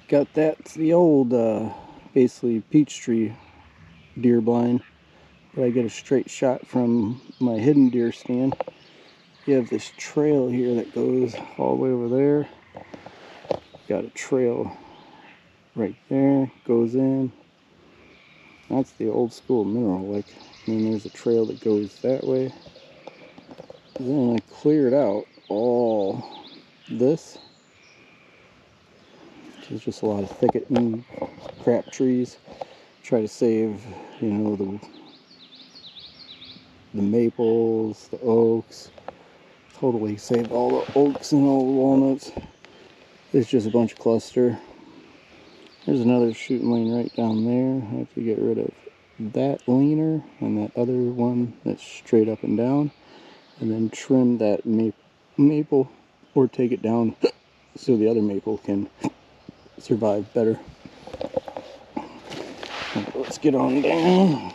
Got that. It's the old, basically peach tree deer blind, but I get a straight shot from my hidden deer stand. You have this trail here that goes all the way over there. Got a trail right there, goes in. That's the old school mineral. Like, I mean, there's a trail that goes that way. Then I cleared out all this. There's just a lot of thicket and crap trees. Try to save, you know, the maples, the oaks. Totally saved all the oaks and all the walnuts. It's just a bunch of cluster. There's another shooting lane right down there. I have to get rid of that leaner and that other one that's straight up and down, and then trim that maple or take it down so the other maple can survive better. Let's get on down.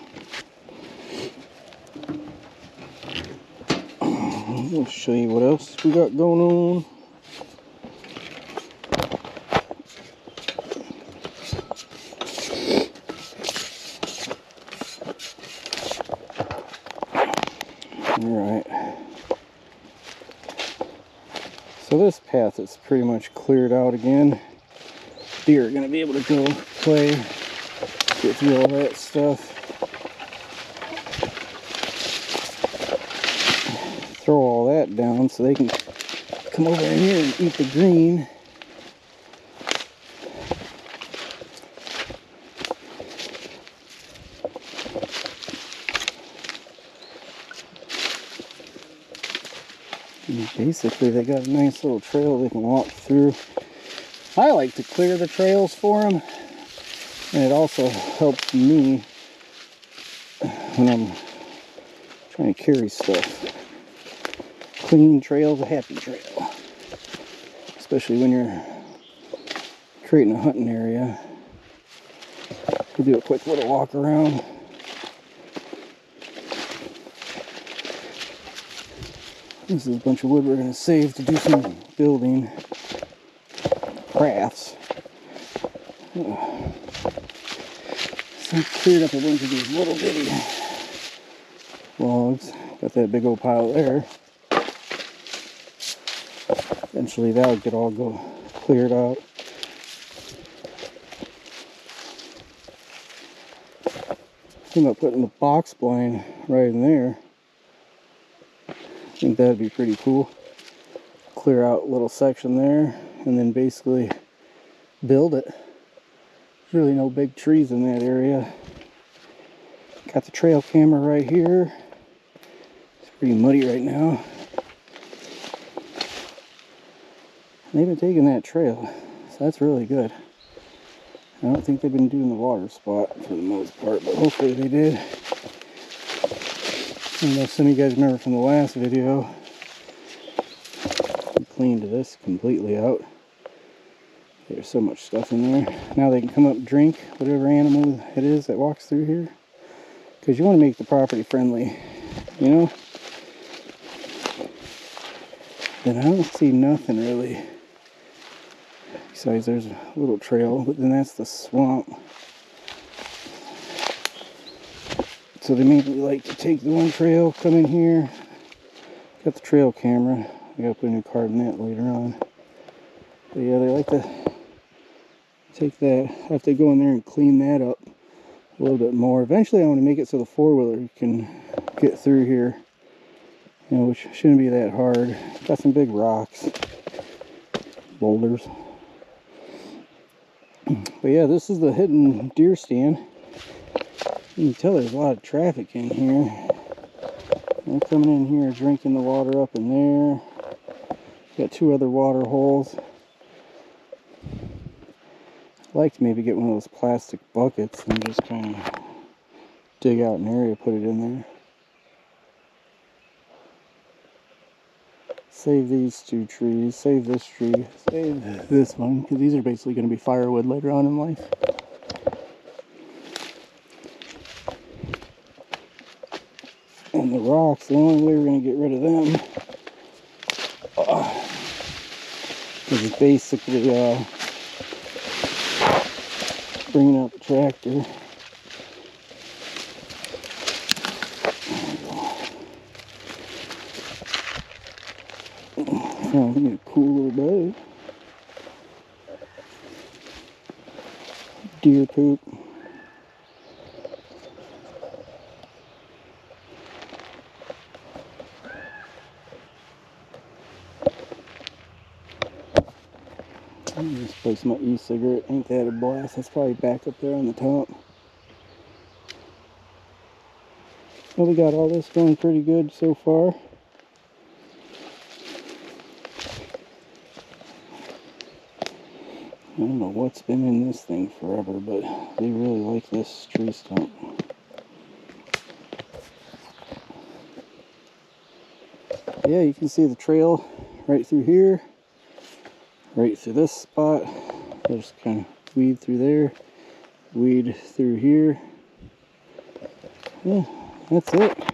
I'll show you what else we got going on. Alright. So this path is pretty much cleared out again. Deer are going to be able to go play, get through all that stuff. Throw all that down so they can come over in here and eat the green. And basically they got a nice little trail they can walk through. I like to clear the trails for them, and it also helps me when I'm trying to carry stuff. Clean trail's a happy trail, especially when you're creating a hunting area. We'll do a quick little walk around. This is a bunch of wood we're going to save to do some building crafts. So I cleared up a bunch of these little bitty logs. Got that big old pile there. Eventually that'll get all cleared out. Think about putting the box blind right in there. I think that'd be pretty cool. Clear out a little section there and then basically build it. There's really no big trees in that area. Got the trail camera right here. It's pretty muddy right now. They've been taking that trail, so that's really good. I don't think they've been doing the water spot for the most part, but hopefully they did. I know some of you guys remember from the last video, we cleaned this completely out. There's so much stuff in there. Now they can come up and drink whatever animal it is that walks through here. Because you want to make the property friendly, you know? Then I don't see nothing really. Besides, there's a little trail, but then that's the swamp. So they maybe like to take the one trail, come in here. Got the trail camera. I gotta put a new card in that later on. But yeah, they like to take that. I have to go in there and clean that up a little bit more. Eventually I want to make it so the four-wheeler can get through here. You know, which shouldn't be that hard. Got some big rocks, boulders. But yeah, this is the hidden deer stand. You can tell there's a lot of traffic in here. They're coming in here, drinking the water up in there. Got two other water holes. I'd like to maybe get one of those plastic buckets and just kind of dig out an area, put it in there. Save these two trees, save this tree, save this one, because these are basically going to be firewood later on in life. And the rocks, the only way we're going to get rid of them is basically bringing out the tractor. Oh, look at a cool little bow. Deer poop. I'm just place my e-cigarette. Ain't that a blast? That's probably back up there on the top. Well, we got all this going pretty good so far. I don't know what's been in this thing forever, but they really like this tree stump. Yeah, you can see the trail right through here, right through this spot. Just kind of weed through there, weed through here. Yeah, that's it.